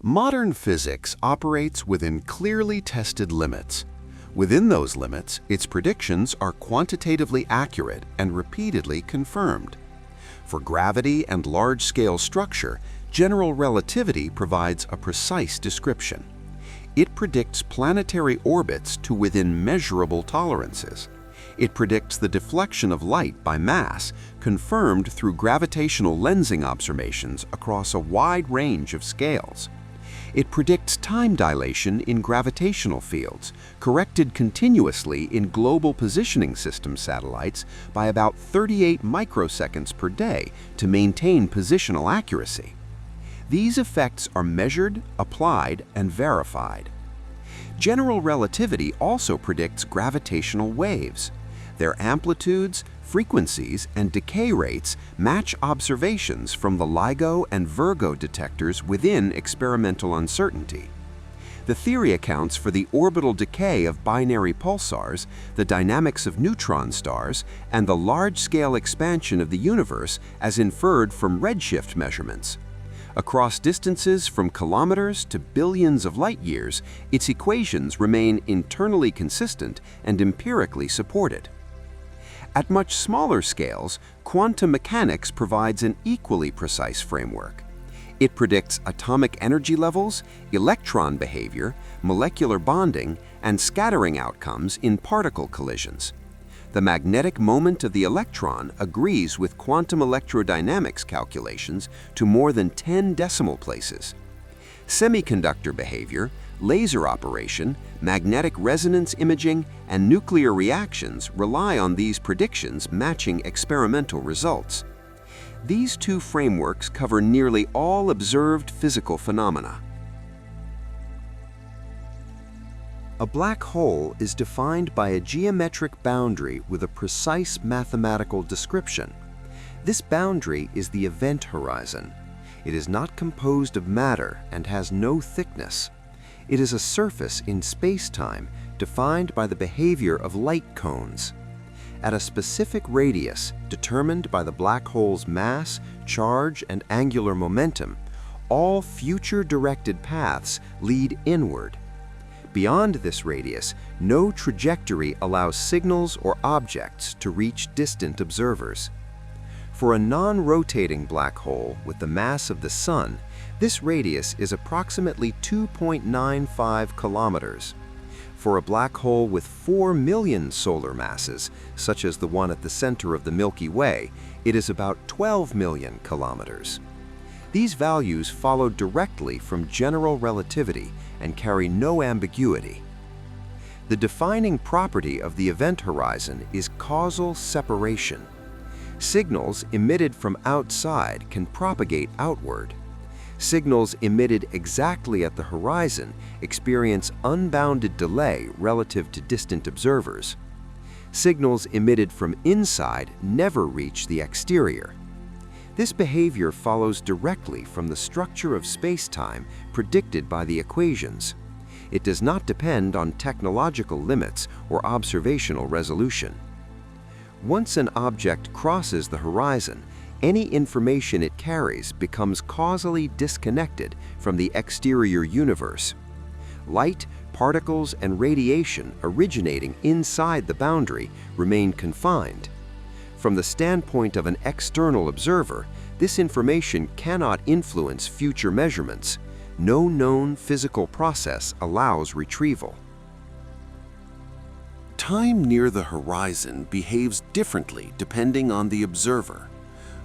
Modern physics operates within clearly tested limits. Within those limits, its predictions are quantitatively accurate and repeatedly confirmed. For gravity and large-scale structure, general relativity provides a precise description. It predicts planetary orbits to within measurable tolerances. It predicts the deflection of light by mass, confirmed through gravitational lensing observations across a wide range of scales. It predicts time dilation in gravitational fields, corrected continuously in Global Positioning System satellites by about 38 microseconds per day to maintain positional accuracy. These effects are measured, applied, and verified. General relativity also predicts gravitational waves. Their amplitudes, frequencies, and decay rates match observations from the LIGO and Virgo detectors within experimental uncertainty. The theory accounts for the orbital decay of binary pulsars, the dynamics of neutron stars, and the large-scale expansion of the universe as inferred from redshift measurements. Across distances from kilometers to billions of light-years, its equations remain internally consistent and empirically supported. At much smaller scales, quantum mechanics provides an equally precise framework. It predicts atomic energy levels, electron behavior, molecular bonding, and scattering outcomes in particle collisions. The magnetic moment of the electron agrees with quantum electrodynamics calculations to more than 10 decimal places. Semiconductor behavior, laser operation, magnetic resonance imaging, and nuclear reactions rely on these predictions matching experimental results. These two frameworks cover nearly all observed physical phenomena. A black hole is defined by a geometric boundary with a precise mathematical description. This boundary is the event horizon. It is not composed of matter and has no thickness. It is a surface in space-time defined by the behavior of light cones. At a specific radius determined by the black hole's mass, charge, and angular momentum, all future directed paths lead inward. Beyond this radius, no trajectory allows signals or objects to reach distant observers. For a non-rotating black hole with the mass of the Sun, this radius is approximately 2.95 kilometers. For a black hole with 4 million solar masses, such as the one at the center of the Milky Way, it is about 12 million kilometers. These values follow directly from general relativity and carry no ambiguity. The defining property of the event horizon is causal separation. Signals emitted from outside can propagate outward. Signals emitted exactly at the horizon experience unbounded delay relative to distant observers. Signals emitted from inside never reach the exterior. This behavior follows directly from the structure of space-time predicted by the equations. It does not depend on technological limits or observational resolution. Once an object crosses the horizon, any information it carries becomes causally disconnected from the exterior universe. Light, particles, and radiation originating inside the boundary remain confined. From the standpoint of an external observer, this information cannot influence future measurements. No known physical process allows retrieval. Time near the horizon behaves differently depending on the observer.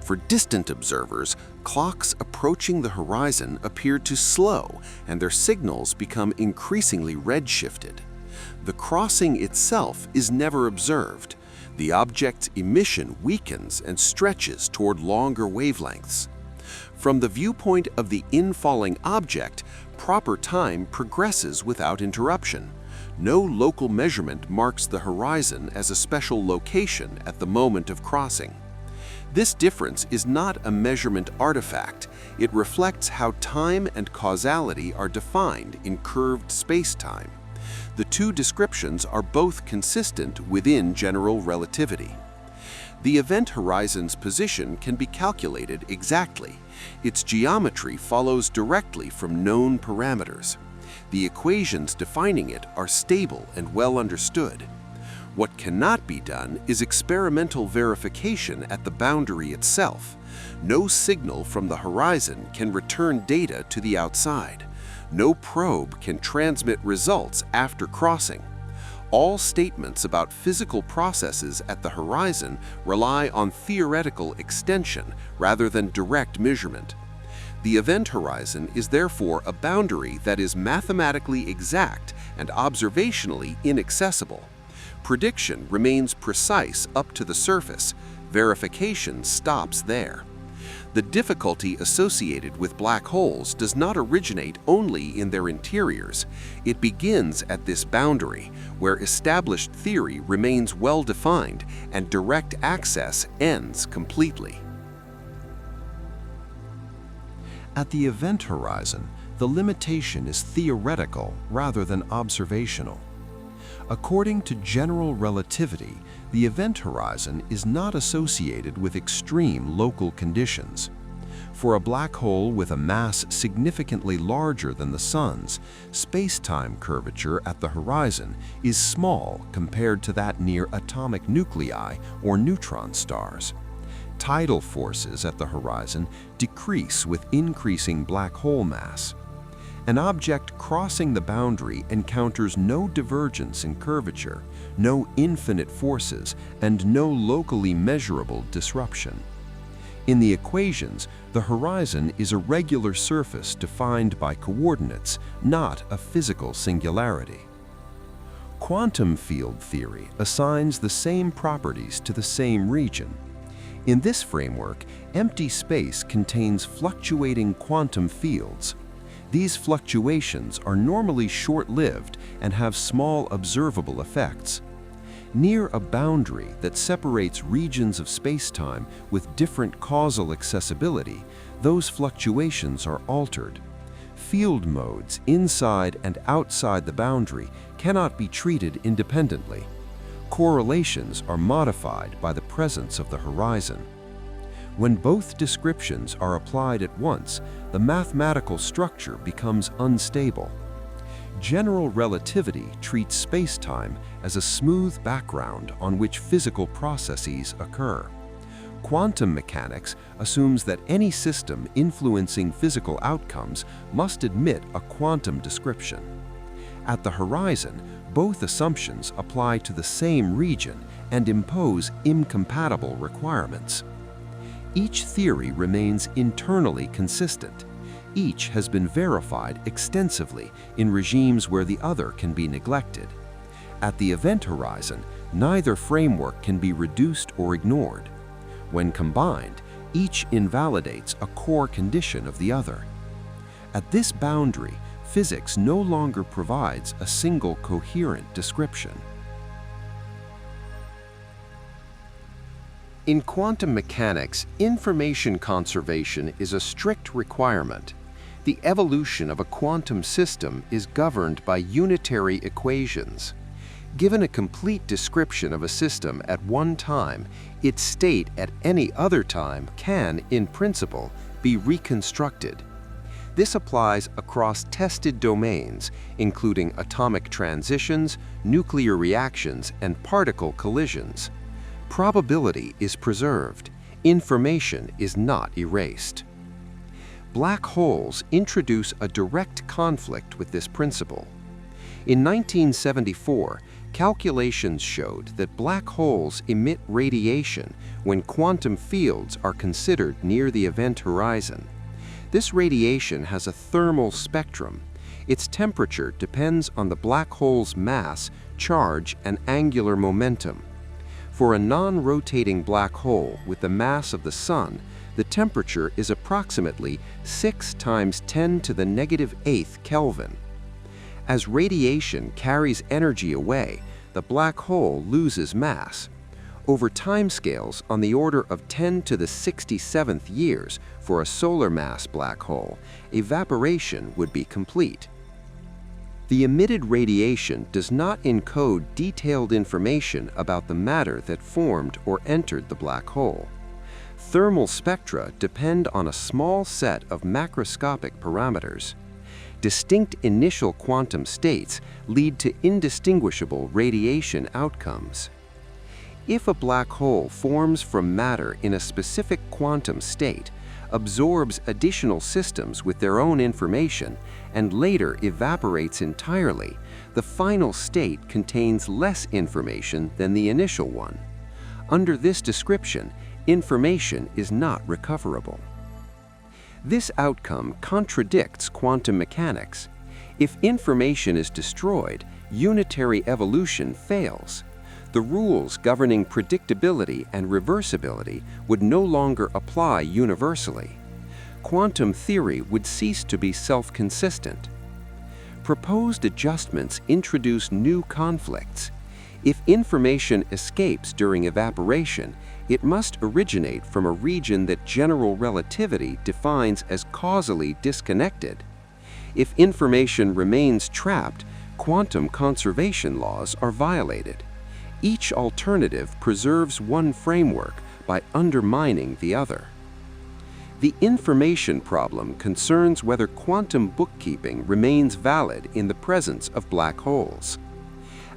For distant observers, clocks approaching the horizon appear to slow and their signals become increasingly redshifted. The crossing itself is never observed. The object's emission weakens and stretches toward longer wavelengths. From the viewpoint of the infalling object, proper time progresses without interruption. No local measurement marks the horizon as a special location at the moment of crossing. This difference is not a measurement artifact. It reflects how time and causality are defined in curved space-time. The two descriptions are both consistent within general relativity. The event horizon's position can be calculated exactly. Its geometry follows directly from known parameters. The equations defining it are stable and well understood. What cannot be done is experimental verification at the boundary itself. No signal from the horizon can return data to the outside. No probe can transmit results after crossing. All statements about physical processes at the horizon rely on theoretical extension rather than direct measurement. The event horizon is therefore a boundary that is mathematically exact and observationally inaccessible. Prediction remains precise up to the surface. Verification stops there. The difficulty associated with black holes does not originate only in their interiors. It begins at this boundary, where established theory remains well defined and direct access ends completely. At the event horizon, the limitation is theoretical rather than observational. According to general relativity, the event horizon is not associated with extreme local conditions. For a black hole with a mass significantly larger than the Sun's, space-time curvature at the horizon is small compared to that near atomic nuclei or neutron stars. Tidal forces at the horizon decrease with increasing black hole mass. An object crossing the boundary encounters no divergence in curvature, no infinite forces, and no locally measurable disruption. In the equations, the horizon is a regular surface defined by coordinates, not a physical singularity. Quantum field theory assigns the same properties to the same region. In this framework, empty space contains fluctuating quantum fields. These fluctuations are normally short-lived and have small observable effects. Near a boundary that separates regions of spacetime with different causal accessibility, those fluctuations are altered. Field modes inside and outside the boundary cannot be treated independently. Correlations are modified by the presence of the horizon. When both descriptions are applied at once, the mathematical structure becomes unstable. General relativity treats spacetime as a smooth background on which physical processes occur. Quantum mechanics assumes that any system influencing physical outcomes must admit a quantum description. At the horizon, both assumptions apply to the same region and impose incompatible requirements. Each theory remains internally consistent. Each has been verified extensively in regimes where the other can be neglected. At the event horizon, neither framework can be reduced or ignored. When combined, each invalidates a core condition of the other. At this boundary, physics no longer provides a single coherent description. In quantum mechanics, information conservation is a strict requirement. The evolution of a quantum system is governed by unitary equations. Given a complete description of a system at one time, its state at any other time can, in principle, be reconstructed. This applies across tested domains, including atomic transitions, nuclear reactions, and particle collisions. Probability is preserved. Information is not erased. Black holes introduce a direct conflict with this principle. In 1974, calculations showed that black holes emit radiation when quantum fields are considered near the event horizon. This radiation has a thermal spectrum. Its temperature depends on the black hole's mass, charge, and angular momentum. For a non-rotating black hole with the mass of the Sun, the temperature is approximately 6 × 10⁸ Kelvin. As radiation carries energy away, the black hole loses mass. Over timescales on the order of 10⁻⁶ years for a solar mass black hole, evaporation would be complete. The emitted radiation does not encode detailed information about the matter that formed or entered the black hole. Thermal spectra depend on a small set of macroscopic parameters. Distinct initial quantum states lead to indistinguishable radiation outcomes. If a black hole forms from matter in a specific quantum state, absorbs additional systems with their own information, and later evaporates entirely, the final state contains less information than the initial one. Under this description, information is not recoverable. This outcome contradicts quantum mechanics. If information is destroyed, unitary evolution fails. The rules governing predictability and reversibility would no longer apply universally. Quantum theory would cease to be self-consistent. Proposed adjustments introduce new conflicts. If information escapes during evaporation, it must originate from a region that general relativity defines as causally disconnected. If information remains trapped, quantum conservation laws are violated. Each alternative preserves one framework by undermining the other. The information problem concerns whether quantum bookkeeping remains valid in the presence of black holes.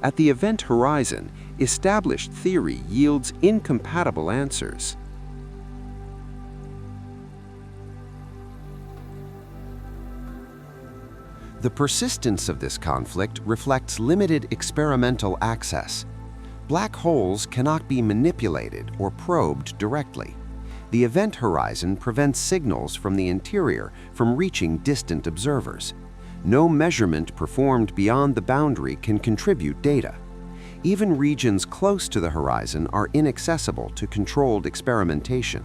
At the event horizon, established theory yields incompatible answers. The persistence of this conflict reflects limited experimental access. Black holes cannot be manipulated or probed directly. The event horizon prevents signals from the interior from reaching distant observers. No measurement performed beyond the boundary can contribute data. Even regions close to the horizon are inaccessible to controlled experimentation.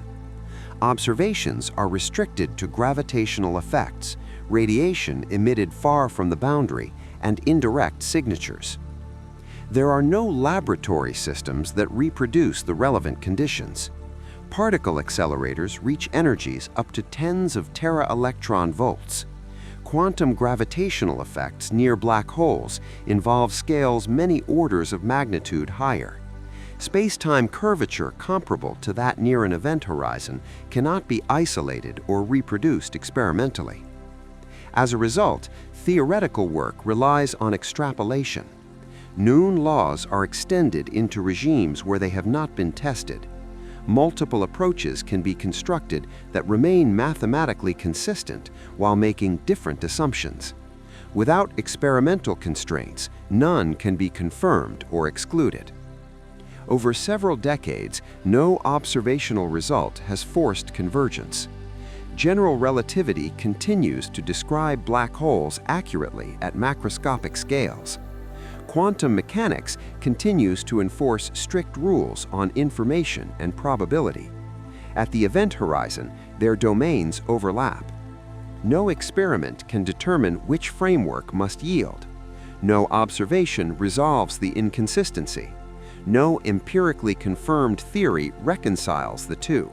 Observations are restricted to gravitational effects, radiation emitted far from the boundary, and indirect signatures. There are no laboratory systems that reproduce the relevant conditions. Particle accelerators reach energies up to tens of tera-electron volts. Quantum gravitational effects near black holes involve scales many orders of magnitude higher. Space-time curvature comparable to that near an event horizon cannot be isolated or reproduced experimentally. As a result, theoretical work relies on extrapolation. Known laws are extended into regimes where they have not been tested. Multiple approaches can be constructed that remain mathematically consistent while making different assumptions. Without experimental constraints, none can be confirmed or excluded. Over several decades, no observational result has forced convergence. General relativity continues to describe black holes accurately at macroscopic scales. Quantum mechanics continues to enforce strict rules on information and probability. At the event horizon, their domains overlap. No experiment can determine which framework must yield. No observation resolves the inconsistency. No empirically confirmed theory reconciles the two.